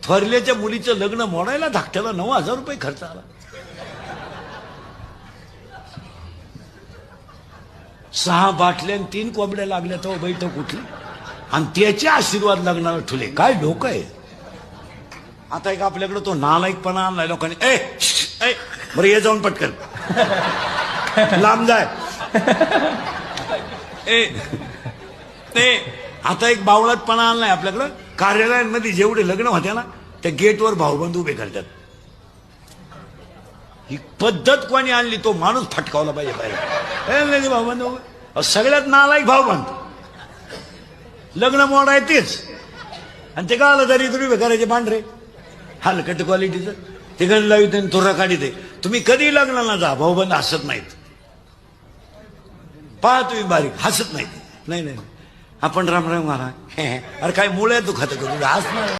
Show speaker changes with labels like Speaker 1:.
Speaker 1: थोरल्याच्या मुलीचं लग्न मोडायला धाकट्याला 9,000 रुपये खर्च आला. 6 बाटल्या आणि 3 कोंबड्या लागल्या तो बैठक उठली आणि त्याचे आशीर्वाद लग्नाला ठुले. काय डोकं आहे. आता एक आपल्याकडे तो नालायकपणा आणलाय लोकांनी. ए बरं ये जाऊन पटकन लांब जाय. आता एक बावळटपणा आणलाय आपल्याकडं. कार्यालयांमध्ये जेवढे लग्न होते ना त्या गेटवर भाऊबंद उभे करतात. ही पद्धत कोणी आणली. तो माणूस फटकावला पाहिजे बाहेर. भाऊबंद उभे सगळ्यात नालायक भाऊबंद. लग्न मोडाय तेच आणि ते काला तरी तुम्ही उभे करायचे पांढरे हलकट क्वालिटीचं. ते गण लावित तुरा काढीत. तुम्ही कधी लग्नाला जा भाऊबंद हसत नाहीत. पहा तुम्ही बारीक हसत नाहीत. नाही आपण राम राम मारा. अरे काय मुळे दुखत तुझं हसणार.